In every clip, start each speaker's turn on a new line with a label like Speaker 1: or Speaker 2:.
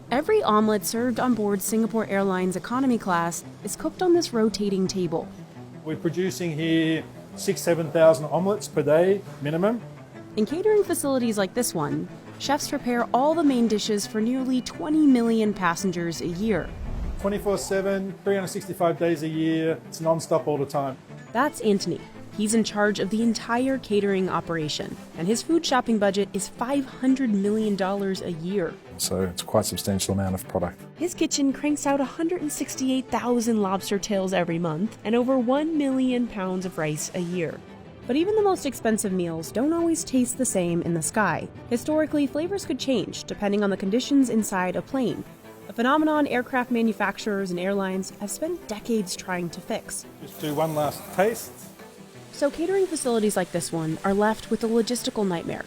Speaker 1: Every omelet served on board Singapore Airlines economy class is cooked on this rotating table.
Speaker 2: We're producing here 7,000 omelets per day minimum.
Speaker 1: In catering facilities like this one, chefs prepare all the main dishes for nearly 20 million passengers a year.
Speaker 2: 24/7, 365 days a year, it's non-stop all the time.
Speaker 1: That's Anthony. He's in charge of the entire catering operation, and his food shopping budget is $500 million a year.
Speaker 3: So it's quite a substantial amount of product.
Speaker 1: His kitchen cranks out 168,000 lobster tails every month and over 1 million pounds of rice a year. But even the most expensive meals don't always taste the same in the sky. Historically, flavors could change depending on the conditions inside a plane, a phenomenon aircraft manufacturers and airlines have spent decades trying to fix.
Speaker 2: Just do one last taste.
Speaker 1: So catering facilities like this one are left with a logistical nightmare.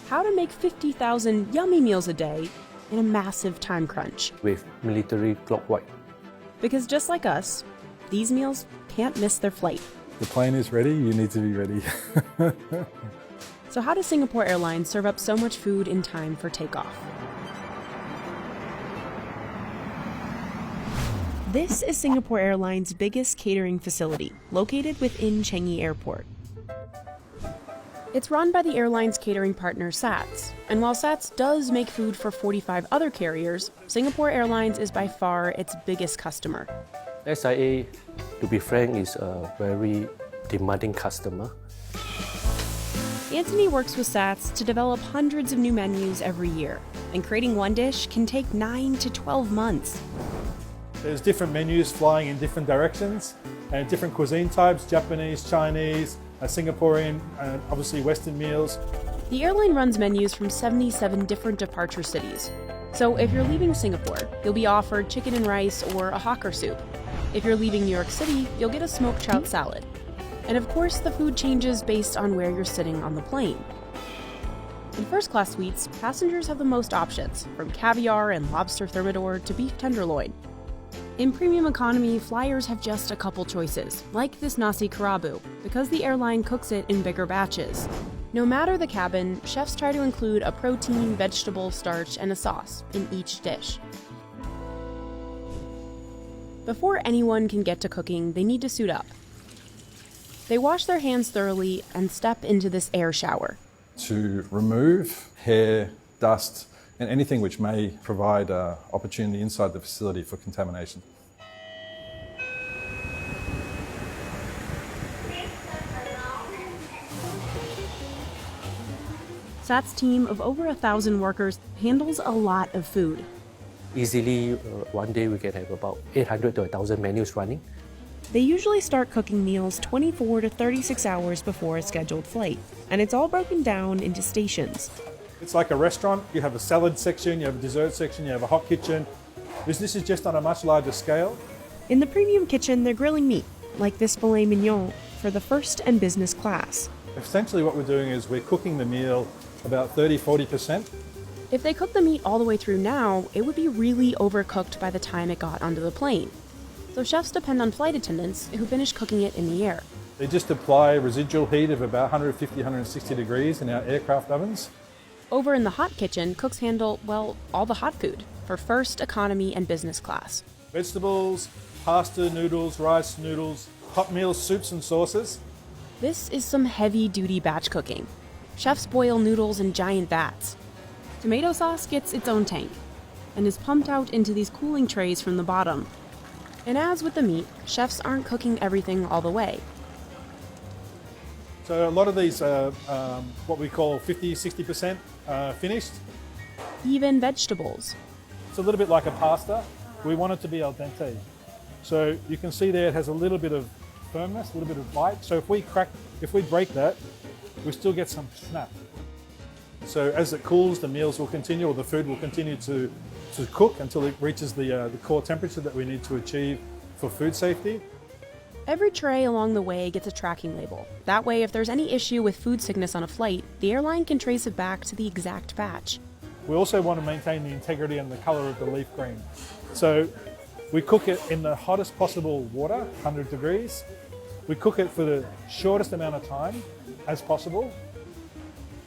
Speaker 1: How to make 50,000 yummy meals a day in a massive time crunch.
Speaker 4: With military clockwise.
Speaker 1: Because just like us, these meals can't miss their flight.
Speaker 3: The plane is ready, you need to be ready.
Speaker 1: So how does Singapore Airlines serve up so much food in time for takeoff? This is Singapore Airlines' biggest catering facility, located within Changi Airport. It's run by the airline's catering partner SATS, and while SATS does make food for 45 other carriers, Singapore Airlines is by far its biggest customer.
Speaker 4: SIA, to be frank, is a very demanding customer.
Speaker 1: Anthony works with SATS to develop hundreds of new menus every year, and creating one dish can take 9 to 12 months.
Speaker 2: There's different menus flying in different directions and different cuisine types, Japanese, Chinese, Singaporean, and obviously Western meals.
Speaker 1: The airline runs menus from 77 different departure cities. So if you're leaving Singapore, you'll be offered chicken and rice or a hawker soup. If you're leaving New York City, you'll get a smoked trout salad. And of course, the food changes based on where you're sitting on the plane. In first-class suites, passengers have the most options, from caviar and lobster thermidor to beef tenderloin. In premium economy, flyers have just a couple choices, like this nasi kerabu, because the airline cooks it in bigger batches. No matter the cabin, chefs try to include a protein, vegetable, starch, and a sauce in each dish. Before anyone can get to cooking, they need to suit up. They wash their hands thoroughly and step into this air shower.
Speaker 3: To remove hair, dust, and anything which may provide opportunity inside the facility for contamination.
Speaker 1: SAT's team of over 1,000 workers handles a lot of food.
Speaker 4: Easily, one day we can have about 800 to 1,000 menus running.
Speaker 1: They usually start cooking meals 24 to 36 hours before a scheduled flight, and it's all broken down into stations.
Speaker 2: It's like a restaurant. You have a salad section, you have a dessert section, you have a hot kitchen. This is just on a much larger scale.
Speaker 1: In the premium kitchen, they're grilling meat, like this filet mignon, for the first and business class.
Speaker 2: Essentially what we're doing is we're cooking the meal about 30-40%.
Speaker 1: If they cook the meat all the way through now, it would be really overcooked by the time it got onto the plane. So chefs depend on flight attendants who finish cooking it in the air.
Speaker 2: They just apply residual heat of about 150-160 degrees in our aircraft ovens.
Speaker 1: Over in the hot kitchen, cooks handle, well, all the hot food for first, economy, and business class.
Speaker 2: Vegetables, pasta, noodles, rice, noodles, hot meals, soups and sauces.
Speaker 1: This is some heavy-duty batch cooking. Chefs boil noodles in giant vats. Tomato sauce gets its own tank and is pumped out into these cooling trays from the bottom. And as with the meat, chefs aren't cooking everything all the way.
Speaker 2: So a lot of these are what we call 50-60% finished.
Speaker 1: Even vegetables.
Speaker 2: It's a little bit like a pasta. We want it to be al dente. So you can see there it has a little bit of firmness, a little bit of bite. So if we break that, we still get some snap. So as it cools, the meals will continue, or the food will continue to cook until it reaches the core temperature that we need to achieve for food safety.
Speaker 1: Every tray along the way gets a tracking label. That way, if there's any issue with food sickness on a flight, the airline can trace it back to the exact batch.
Speaker 2: We also want to maintain the integrity and the color of the leaf green. So we cook it in the hottest possible water, 100 degrees. We cook it for the shortest amount of time as possible.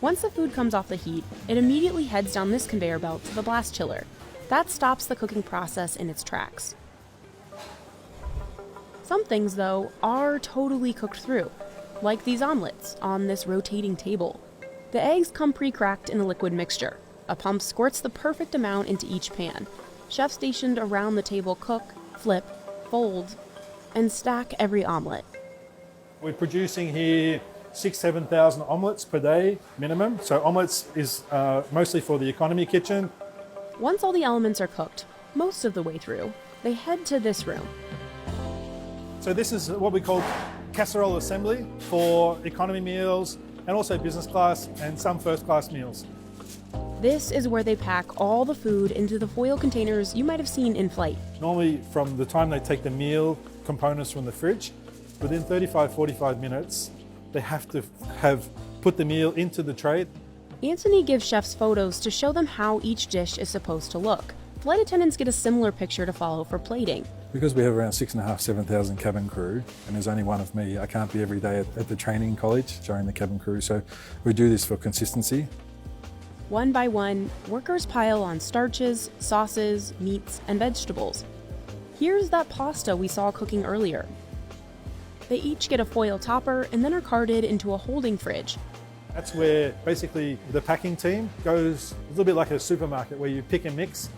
Speaker 1: Once the food comes off the heat, it immediately heads down this conveyor belt to the blast chiller. That stops the cooking process in its tracks. Some things, though, are totally cooked through, like these omelets on this rotating table. The eggs come pre-cracked in a liquid mixture. A pump squirts the perfect amount into each pan. Chefs stationed around the table cook, flip, fold, and stack every omelet.
Speaker 2: We're producing here 6,000-7,000 omelets per day minimum. So omelets is mostly for the economy kitchen.
Speaker 1: Once all the elements are cooked, most of the way through, they head to this room.
Speaker 2: So this is what we call casserole assembly for economy meals and also business class and some first class meals.
Speaker 1: This is where they pack all the food into the foil containers you might have seen in flight.
Speaker 2: Normally from the time they take the meal components from the fridge, within 35-45 minutes, they have to have put the meal into the tray.
Speaker 1: Anthony gives chefs photos to show them how each dish is supposed to look. Flight attendants get a similar picture to follow for plating.
Speaker 3: Because we have around 6,500-7,000 cabin crew, and there's only one of me, I can't be every day at the training college during the cabin crew, so we do this for consistency.
Speaker 1: One by one, workers pile on starches, sauces, meats, and vegetables. Here's that pasta we saw cooking earlier. They each get a foil topper and then are carted into a holding fridge.
Speaker 2: That's where basically the packing team goes a little bit like a supermarket where you pick and mix.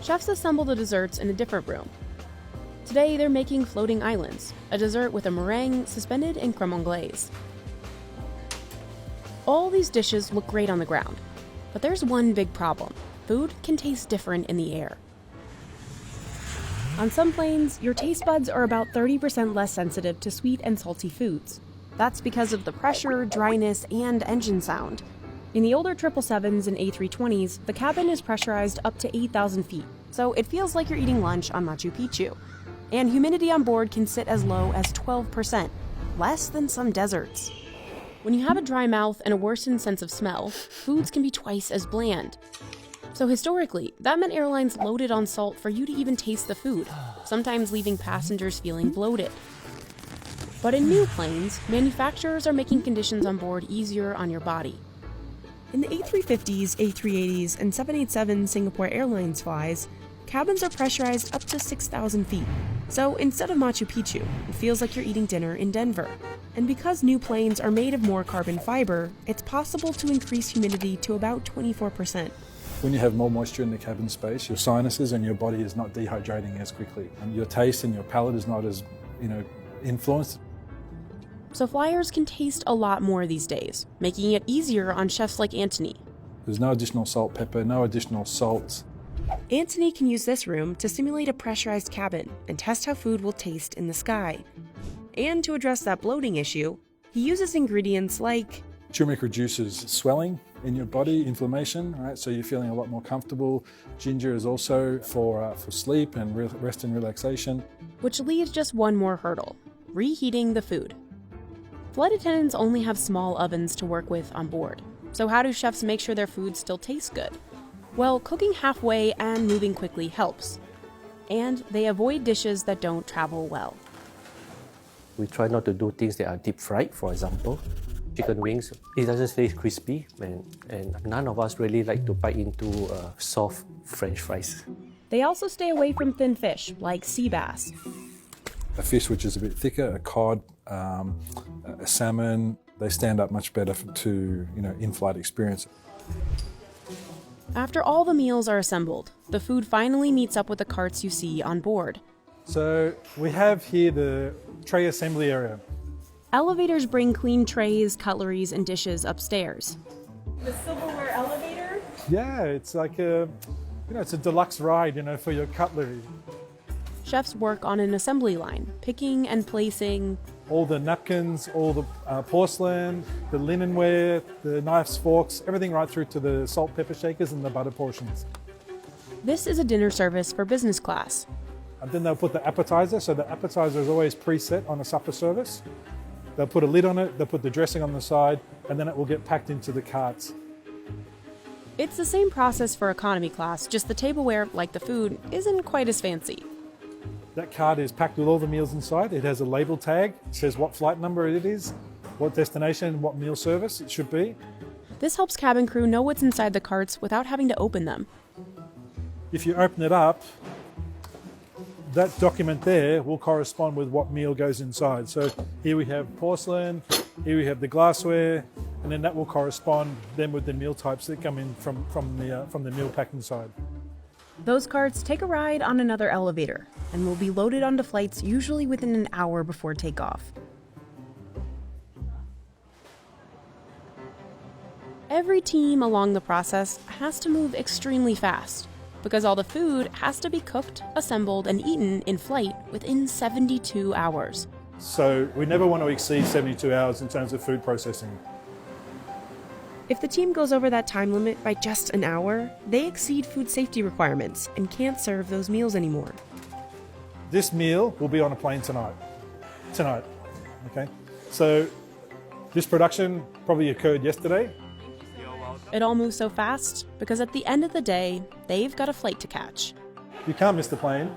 Speaker 1: Chefs assemble the desserts in a different room. Today they're making floating islands, a dessert with a meringue suspended in creme anglaise. All these dishes look great on the ground, but there's one big problem. Food can taste different in the air. On some planes, your taste buds are about 30% less sensitive to sweet and salty foods. That's because of the pressure, dryness, and engine sound. In the older 777s and A320s, the cabin is pressurized up to 8,000 feet, so it feels like you're eating lunch on Machu Picchu. And humidity on board can sit as low as 12%, less than some deserts. When you have a dry mouth and a worsened sense of smell, foods can be twice as bland. So historically, that meant airlines loaded on salt for you to even taste the food, sometimes leaving passengers feeling bloated. But in new planes, manufacturers are making conditions on board easier on your body. In the A350s, A380s, and 787 Singapore Airlines flies, cabins are pressurized up to 6,000 feet. So instead of Machu Picchu, it feels like you're eating dinner in Denver. And because new planes are made of more carbon fiber, it's possible to increase humidity to about 24%.
Speaker 3: When you have more moisture in the cabin space, your sinuses and your body is not dehydrating as quickly. And your taste and your palate is not as, influenced.
Speaker 1: So flyers can taste a lot more these days, making it easier on chefs like Anthony.
Speaker 3: There's no additional salt, pepper, no additional salt.
Speaker 1: Anthony can use this room to simulate a pressurized cabin and test how food will taste in the sky. And to address that bloating issue, he uses ingredients like
Speaker 3: Turmeric reduces swelling in your body, inflammation, right? So you're feeling a lot more comfortable. Ginger is also for sleep and rest and relaxation.
Speaker 1: Which leaves just one more hurdle, reheating the food. Flight attendants only have small ovens to work with on board. So how do chefs make sure their food still tastes good? Well, cooking halfway and moving quickly helps. And they avoid dishes that don't travel well.
Speaker 4: We try not to do things that are deep fried, for example. Chicken wings, it doesn't stay crispy, and none of us really like to bite into soft French fries.
Speaker 1: They also stay away from thin fish, like sea bass.
Speaker 3: A fish which is a bit thicker, a cod, a salmon, they stand up much better to in-flight experience.
Speaker 1: After all the meals are assembled, the food finally meets up with the carts you see on board.
Speaker 2: So we have here the tray assembly area.
Speaker 1: Elevators bring clean trays, cutleries, and dishes upstairs.
Speaker 5: The silverware elevator?
Speaker 2: Yeah, it's like it's a deluxe ride, for your cutlery.
Speaker 1: Chefs work on an assembly line, picking and placing
Speaker 2: All the napkins, all the porcelain, the linenware, the knives, forks, everything right through to the salt, pepper shakers and the butter portions.
Speaker 1: This is a dinner service for business class.
Speaker 2: And then they'll put the appetizer, so the appetizer is always preset on a supper service. They'll put a lid on it, they'll put the dressing on the side, and then it will get packed into the carts.
Speaker 1: It's the same process for economy class, just the tableware, like the food, isn't quite as fancy.
Speaker 2: That cart is packed with all the meals inside. It has a label tag, it says what flight number it is, what destination, what meal service it should be.
Speaker 1: This helps cabin crew know what's inside the carts without having to open them.
Speaker 2: if you open it up, that document there will correspond with what meal goes inside. So here we have porcelain, here we have the glassware, and then that will correspond then with the meal types that come in from the meal packing side.
Speaker 1: Those carts take a ride on another elevator and will be loaded onto flights usually within an hour before takeoff. Every team along the process has to move extremely fast because all the food has to be cooked, assembled, and eaten in flight within 72 hours.
Speaker 2: So we never want to exceed 72 hours in terms of food processing.
Speaker 1: If the team goes over that time limit by just an hour, they exceed food safety requirements and can't serve those meals anymore.
Speaker 2: This meal will be on a plane tonight. Okay? So this production probably occurred yesterday.
Speaker 1: It all moves so fast because at the end of the day, they've got a flight to catch.
Speaker 2: You can't miss the plane.